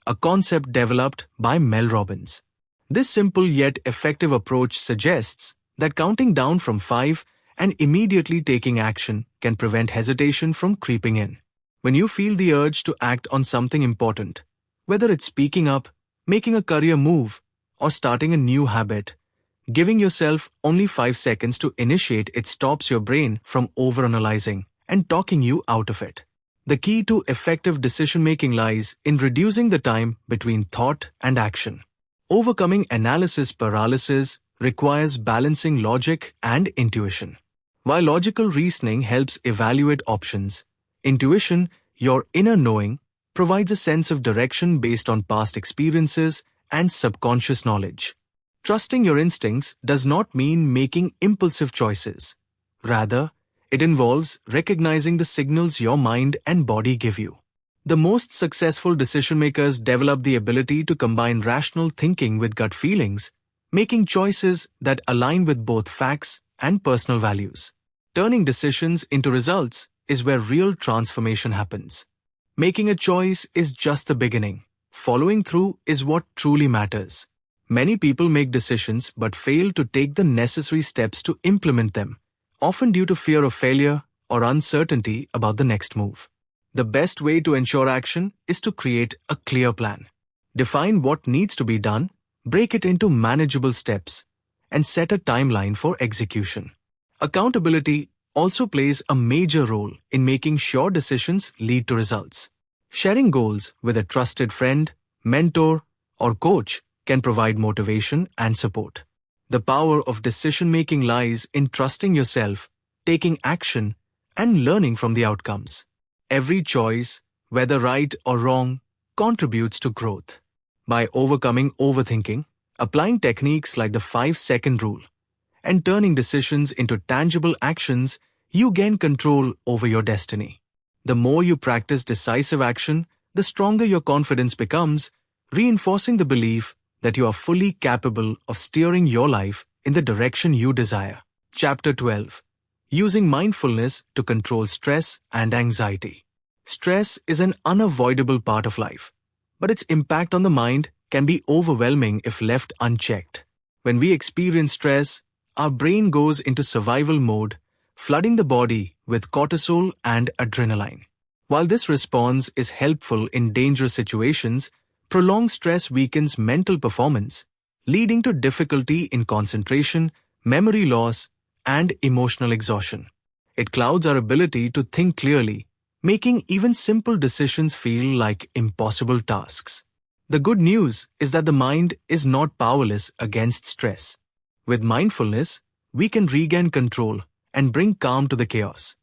a concept developed by Mel Robbins. This simple yet effective approach suggests that counting down from 5 and immediately taking action can prevent hesitation from creeping in. When you feel the urge to act on something important, whether it's speaking up, making a career move, or starting a new habit, giving yourself only 5 seconds to initiate it stops your brain from overanalyzing and talking you out of it. The key to effective decision-making lies in reducing the time between thought and action. Overcoming analysis paralysis requires balancing logic and intuition. While logical reasoning helps evaluate options, intuition, your inner knowing, provides a sense of direction based on past experiences and subconscious knowledge. Trusting your instincts does not mean making impulsive choices. Rather, it involves recognizing the signals your mind and body give you. The most successful decision-makers develop the ability to combine rational thinking with gut feelings, making choices that align with both facts and personal values. Turning decisions into results is where real transformation happens. Making a choice is just the beginning. Following through is what truly matters. Many people make decisions but fail to take the necessary steps to implement them, often due to fear of failure or uncertainty about the next move. The best way to ensure action is to create a clear plan. Define what needs to be done, break it into manageable steps, and set a timeline for execution. Accountability also plays a major role in making sure decisions lead to results. Sharing goals with a trusted friend, mentor, or coach can provide motivation and support. The power of decision-making lies in trusting yourself, taking action, and learning from the outcomes. Every choice, whether right or wrong, contributes to growth. By overcoming overthinking, applying techniques like the 5-second rule, and turning decisions into tangible actions, you gain control over your destiny. The more you practice decisive action, the stronger your confidence becomes, reinforcing the belief that you are fully capable of steering your life in the direction you desire. Chapter 12. Using mindfulness to control stress and anxiety. Stress is an unavoidable part of life, but its impact on the mind can be overwhelming if left unchecked. When we experience stress, our brain goes into survival mode, flooding the body with cortisol and adrenaline. While this response is helpful in dangerous situations, prolonged stress weakens mental performance, leading to difficulty in concentration, memory loss, and emotional exhaustion. It clouds our ability to think clearly, making even simple decisions feel like impossible tasks. The good news is that the mind is not powerless against stress. With mindfulness, we can regain control and bring calm to the chaos.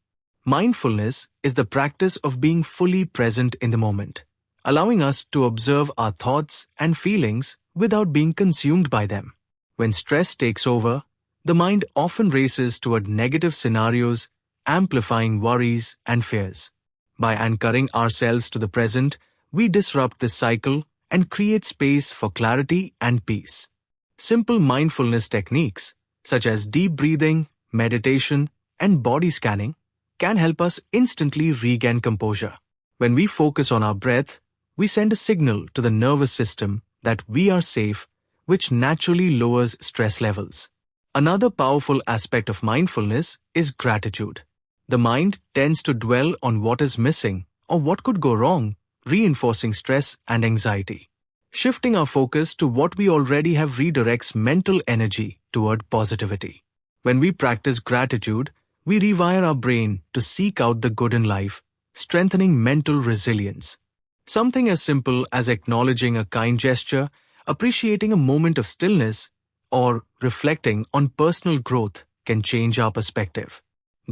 Mindfulness is the practice of being fully present in the moment, allowing us to observe our thoughts and feelings without being consumed by them. When stress takes over, the mind often races toward negative scenarios, amplifying worries and fears. By anchoring ourselves to the present, we disrupt this cycle and create space for clarity and peace. Simple mindfulness techniques, such as deep breathing, meditation, and body scanning, can help us instantly regain composure. When we focus on our breath, we send a signal to the nervous system that we are safe, which naturally lowers stress levels. Another powerful aspect of mindfulness is gratitude. The mind tends to dwell on what is missing or what could go wrong, reinforcing stress and anxiety. Shifting our focus to what we already have redirects mental energy toward positivity. When we practice gratitude, we rewire our brain to seek out the good in life, strengthening mental resilience. Something as simple as acknowledging a kind gesture, appreciating a moment of stillness, or reflecting on personal growth can change our perspective.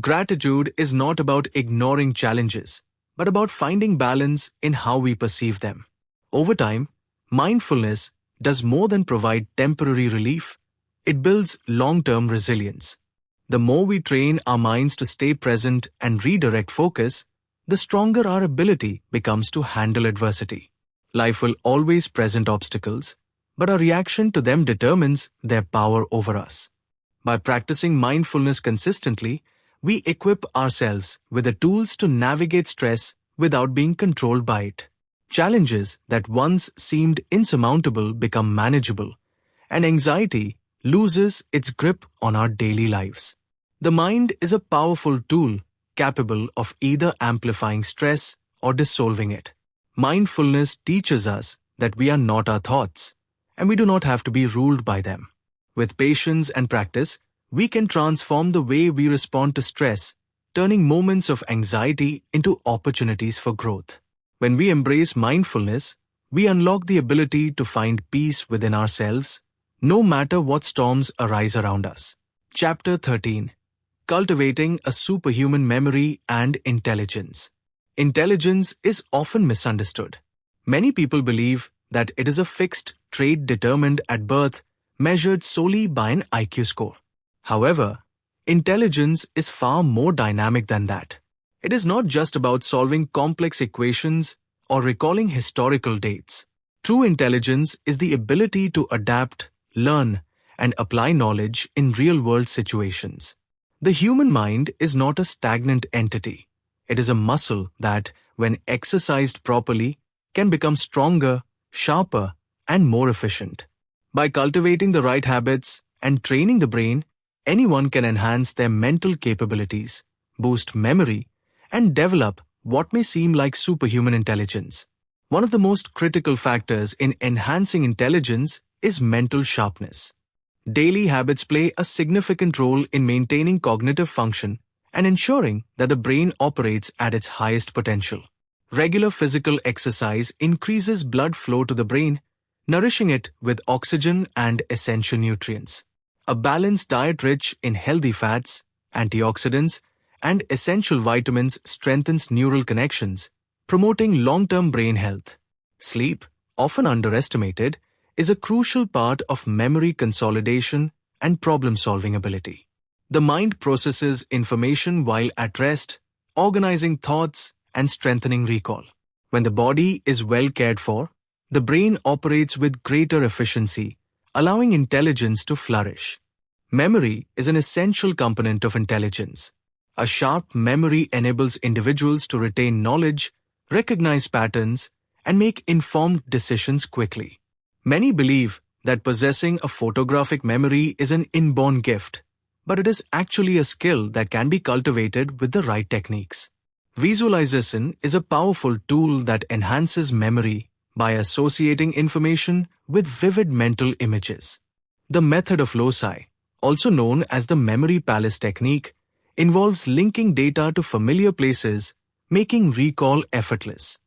Gratitude is not about ignoring challenges, but about finding balance in how we perceive them. Over time, mindfulness does more than provide temporary relief, it builds long-term resilience. The more we train our minds to stay present and redirect focus, the stronger our ability becomes to handle adversity. Life will always present obstacles, but our reaction to them determines their power over us. By practicing mindfulness consistently, we equip ourselves with the tools to navigate stress without being controlled by it. Challenges that once seemed insurmountable become manageable, and anxiety loses its grip on our daily lives. The mind is a powerful tool capable of either amplifying stress or dissolving it. Mindfulness teaches us that we are not our thoughts, and we do not have to be ruled by them. With patience and practice, we can transform the way we respond to stress, turning moments of anxiety into opportunities for growth. When we embrace mindfulness, we unlock the ability to find peace within ourselves, no matter what storms arise around us. Chapter 13. Cultivating a Superhuman Memory and Intelligence. Intelligence is often misunderstood. Many people believe that it is a fixed trait determined at birth, measured solely by an IQ score. However, intelligence is far more dynamic than that. It is not just about solving complex equations or recalling historical dates. True intelligence is the ability to adapt, learn, and apply knowledge in real-world situations. The human mind is not a stagnant entity. It is a muscle that, when exercised properly, can become stronger, sharper, and more efficient. By cultivating the right habits and training the brain, anyone can enhance their mental capabilities, boost memory, and develop what may seem like superhuman intelligence. One of the most critical factors in enhancing intelligence is mental sharpness. Daily habits play a significant role in maintaining cognitive function and ensuring that the brain operates at its highest potential. Regular physical exercise increases blood flow to the brain, nourishing it with oxygen and essential nutrients. A balanced diet rich in healthy fats, antioxidants, and essential vitamins strengthens neural connections, promoting long-term brain health. Sleep, often underestimated, is a crucial part of memory consolidation and problem-solving ability. The mind processes information while at rest, organizing thoughts and strengthening recall. When the body is well cared for, the brain operates with greater efficiency, allowing intelligence to flourish. Memory is an essential component of intelligence. A sharp memory enables individuals to retain knowledge, recognize patterns, and make informed decisions quickly. Many believe that possessing a photographic memory is an inborn gift, but it is actually a skill that can be cultivated with the right techniques. Visualization is a powerful tool that enhances memory by associating information with vivid mental images. The method of loci, also known as the memory palace technique, involves linking data to familiar places, making recall effortless.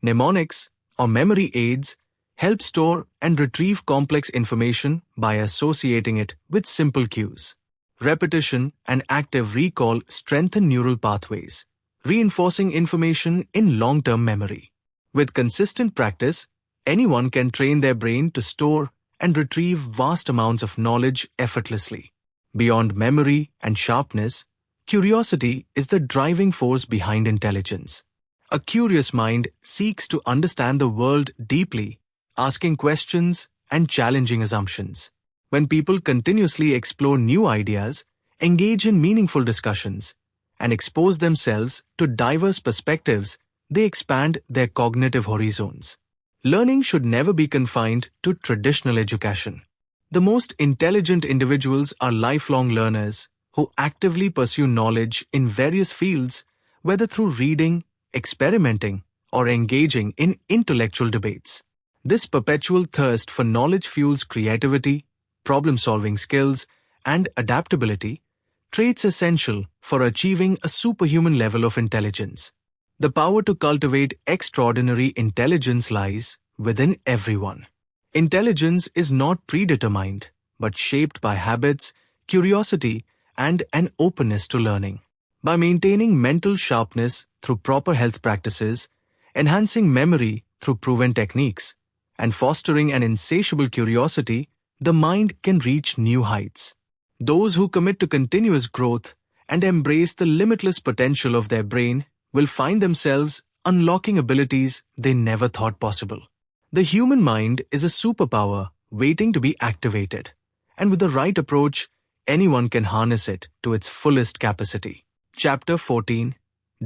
Mnemonics, or memory aids, help store and retrieve complex information by associating it with simple cues. Repetition and active recall strengthen neural pathways, reinforcing information in long-term memory. With consistent practice, anyone can train their brain to store and retrieve vast amounts of knowledge effortlessly. Beyond memory and sharpness, curiosity is the driving force behind intelligence. A curious mind seeks to understand the world deeply, asking questions and challenging assumptions. When people continuously explore new ideas, engage in meaningful discussions, and expose themselves to diverse perspectives, they expand their cognitive horizons. Learning should never be confined to traditional education. The most intelligent individuals are lifelong learners who actively pursue knowledge in various fields, whether through reading, experimenting, or engaging in intellectual debates. This perpetual thirst for knowledge fuels creativity, problem-solving skills, and adaptability, traits essential for achieving a superhuman level of intelligence. The power to cultivate extraordinary intelligence lies within everyone. Intelligence is not predetermined, but shaped by habits, curiosity, and an openness to learning. By maintaining mental sharpness through proper health practices, enhancing memory through proven techniques, and fostering an insatiable curiosity, the mind can reach new heights. Those who commit to continuous growth and embrace the limitless potential of their brain will find themselves unlocking abilities they never thought possible. The human mind is a superpower waiting to be activated, and with the right approach, anyone can harness it to its fullest capacity. Chapter 14: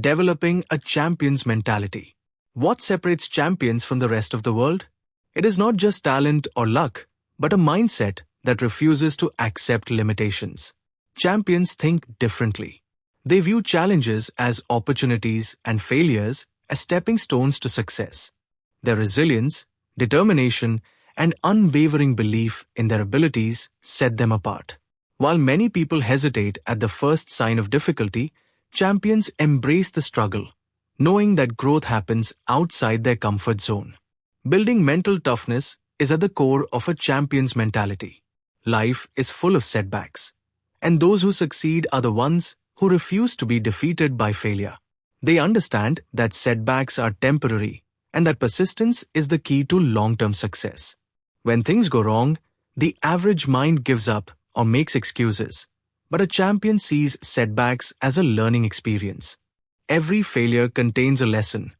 Developing a Champion's Mentality. What separates champions from the rest of the world? It is not just talent or luck, but a mindset that refuses to accept limitations. Champions think differently. They view challenges as opportunities and failures as stepping stones to success. Their resilience, determination, and unwavering belief in their abilities set them apart. While many people hesitate at the first sign of difficulty, champions embrace the struggle, knowing that growth happens outside their comfort zone. Building mental toughness is at the core of a champion's mentality. Life is full of setbacks, and those who succeed are the ones who refuse to be defeated by failure. They understand that setbacks are temporary and that persistence is the key to long-term success. When things go wrong, the average mind gives up or makes excuses, but a champion sees setbacks as a learning experience. Every failure contains a lesson,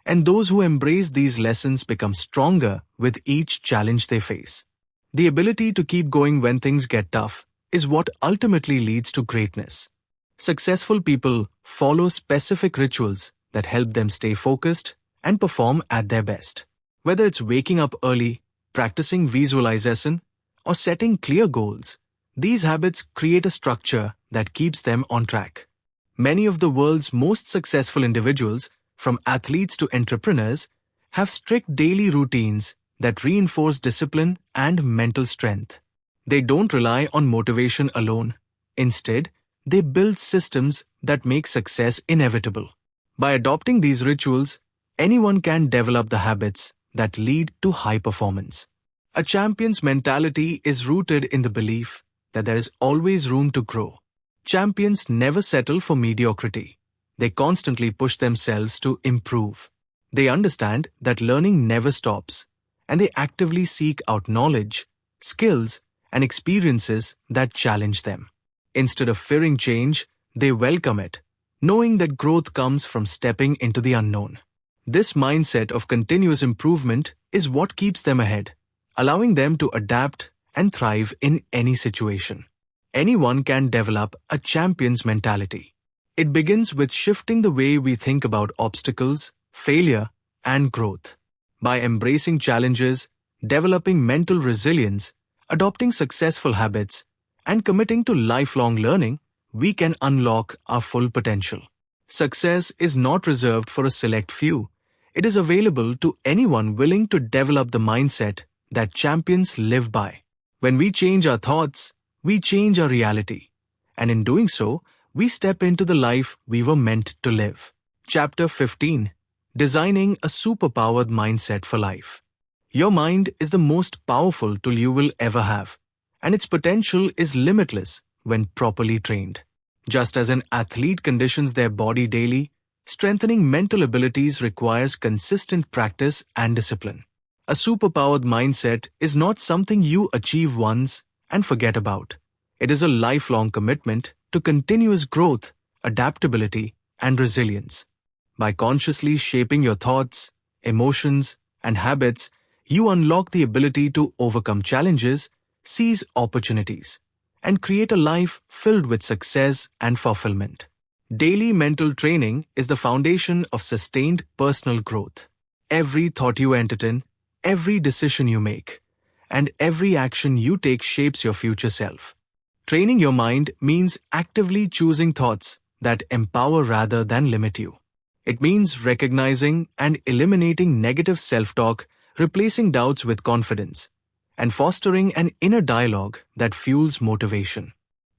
and those who embrace these lessons become stronger with each challenge they face. The ability to keep going when things get tough is what ultimately leads to greatness. Successful people follow specific rituals that help them stay focused and perform at their best. Whether it's waking up early, practicing visualization, or setting clear goals, these habits create a structure that keeps them on track. Many of the world's most successful individuals, from athletes to entrepreneurs, have strict daily routines that reinforce discipline and mental strength. They don't rely on motivation alone. Instead, they build systems that make success inevitable. By adopting these rituals, anyone can develop the habits that lead to high performance. A champion's mentality is rooted in the belief that there is always room to grow. Champions never settle for mediocrity. They constantly push themselves to improve. They understand that learning never stops, and they actively seek out knowledge, skills, and experiences that challenge them. Instead of fearing change, they welcome it, knowing that growth comes from stepping into the unknown. This mindset of continuous improvement is what keeps them ahead, allowing them to adapt and thrive in any situation. Anyone can develop a champion's mentality. It begins with shifting the way we think about obstacles, failure, and growth. By embracing challenges, developing mental resilience, adopting successful habits, and committing to lifelong learning, we can unlock our full potential. Success is not reserved for a select few. It is available to anyone willing to develop the mindset that champions live by. When we change our thoughts, we change our reality. And in doing so, we step into the life we were meant to live. Chapter 15: Designing a Superpowered Mindset for Life. Your mind is the most powerful tool you will ever have, and its potential is limitless when properly trained. Just as an athlete conditions their body daily, strengthening mental abilities requires consistent practice and discipline. A superpowered mindset is not something you achieve once and forget about. It is a lifelong commitment to continuous growth, adaptability, and resilience. By consciously shaping your thoughts, emotions, and habits, you unlock the ability to overcome challenges, seize opportunities, and create a life filled with success and fulfillment. Daily mental training is the foundation of sustained personal growth. Every thought you entertain, every decision you make, and every action you take shapes your future self. Training your mind means actively choosing thoughts that empower rather than limit you. It means recognizing and eliminating negative self-talk, replacing doubts with confidence, and fostering an inner dialogue that fuels motivation.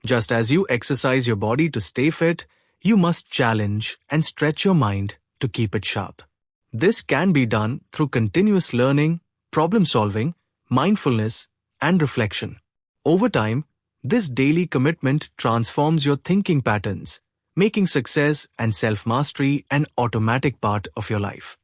Just as you exercise your body to stay fit, you must challenge and stretch your mind to keep it sharp. This can be done through continuous learning, problem solving, mindfulness, and reflection. Over time, this daily commitment transforms your thinking patterns, making success and self-mastery an automatic part of your life.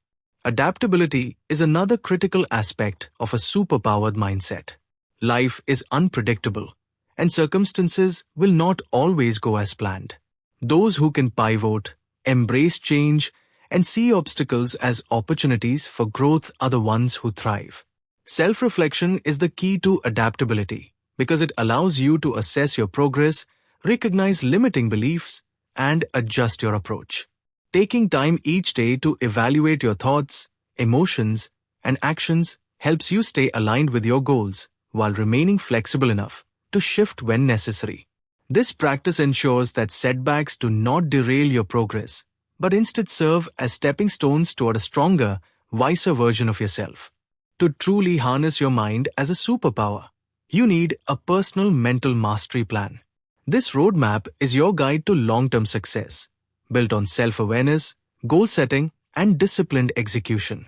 Adaptability is another critical aspect of a superpowered mindset. Life is unpredictable, and circumstances will not always go as planned. Those who can pivot, embrace change, and see obstacles as opportunities for growth are the ones who thrive. Self-reflection is the key to adaptability because it allows you to assess your progress, recognize limiting beliefs, and adjust your approach. Taking time each day to evaluate your thoughts, emotions, and actions helps you stay aligned with your goals while remaining flexible enough to shift when necessary. This practice ensures that setbacks do not derail your progress, but instead serve as stepping stones toward a stronger, wiser version of yourself. To truly harness your mind as a superpower, you need a personal mental mastery plan. This roadmap is your guide to long-term success, built on self-awareness, goal setting, and disciplined execution.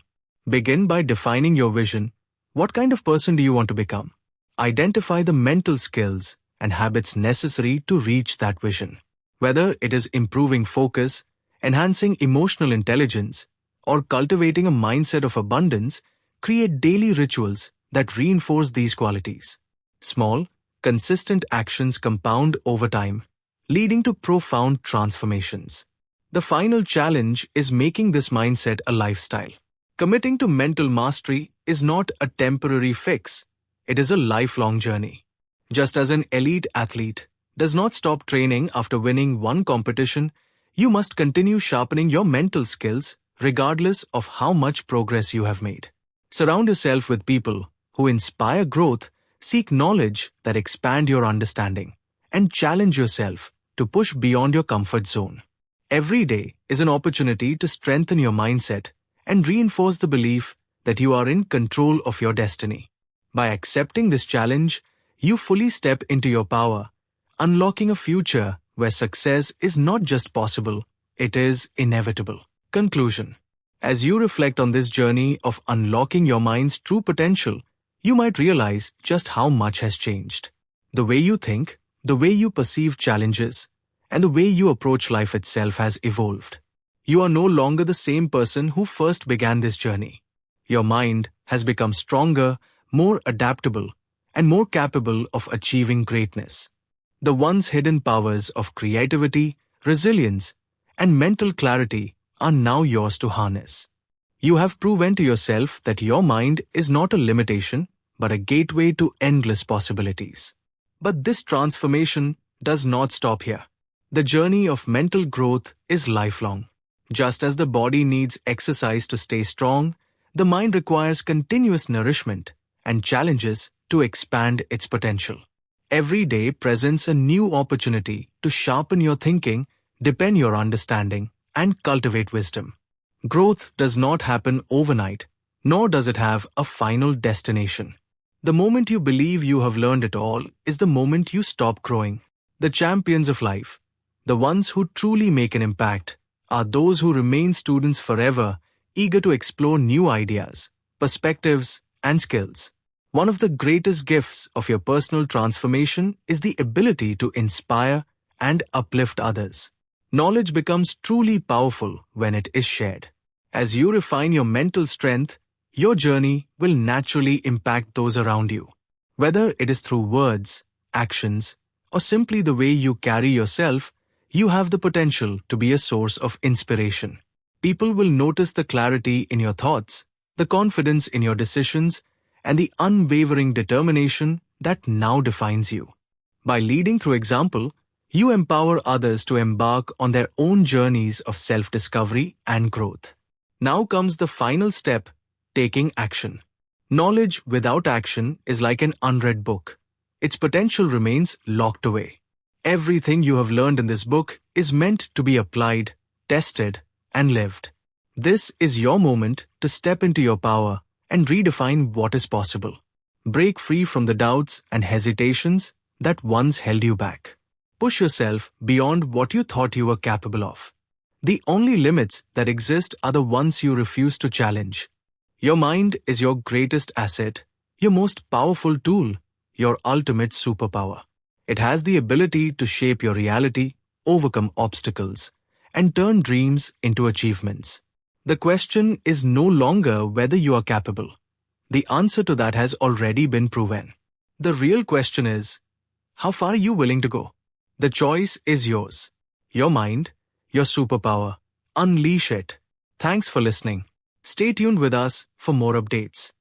Begin by defining your vision. What kind of person do you want to become? Identify the mental skills and habits necessary to reach that vision. Whether it is improving focus, enhancing emotional intelligence, or cultivating a mindset of abundance, create daily rituals that reinforce these qualities. Small, consistent actions compound over time, leading to profound transformations. The final challenge is making this mindset a lifestyle. Committing to mental mastery is not a temporary fix, it is a lifelong journey. Just as an elite athlete does not stop training after winning one competition, you must continue sharpening your mental skills regardless of how much progress you have made. Surround yourself with people who inspire growth, seek knowledge that expand your understanding, and challenge yourself to push beyond your comfort zone. Every day is an opportunity to strengthen your mindset and reinforce the belief that you are in control of your destiny. By accepting this challenge, you fully step into your power, unlocking a future where success is not just possible, it is inevitable. Conclusion. As you reflect on this journey of unlocking your mind's true potential, you might realize just how much has changed. The way you think, the way you perceive challenges, and the way you approach life itself has evolved. You are no longer the same person who first began this journey. Your mind has become stronger, more adaptable, and more capable of achieving greatness. The once hidden powers of creativity, resilience, and mental clarity are now yours to harness. You have proven to yourself that your mind is not a limitation, but a gateway to endless possibilities. But this transformation does not stop here. The journey of mental growth is lifelong. Just as the body needs exercise to stay strong, the mind requires continuous nourishment and challenges to expand its potential. Every day presents a new opportunity to sharpen your thinking, deepen your understanding, and cultivate wisdom. Growth does not happen overnight, nor does it have a final destination. The moment you believe you have learned it all is the moment you stop growing. The champions of life, the ones who truly make an impact, are those who remain students forever, eager to explore new ideas, perspectives, and skills. One of the greatest gifts of your personal transformation is the ability to inspire and uplift others. Knowledge becomes truly powerful when it is shared. As you refine your mental strength, your journey will naturally impact those around you. Whether it is through words, actions, or simply the way you carry yourself, you have the potential to be a source of inspiration. People will notice the clarity in your thoughts, the confidence in your decisions, and the unwavering determination that now defines you. By leading through example, you empower others to embark on their own journeys of self-discovery and growth. Now comes the final step, taking action. Knowledge without action is like an unread book. Its potential remains locked away. Everything you have learned in this book is meant to be applied, tested, and lived. This is your moment to step into your power and redefine what is possible. Break free from the doubts and hesitations that once held you back. Push yourself beyond what you thought you were capable of. The only limits that exist are the ones you refuse to challenge. Your mind is your greatest asset, your most powerful tool, your ultimate superpower. It has the ability to shape your reality, overcome obstacles, and turn dreams into achievements. The question is no longer whether you are capable. The answer to that has already been proven. The real question is, how far are you willing to go? The choice is yours. Your mind, your superpower. Unleash it. Thanks for listening. Stay tuned with us for more updates.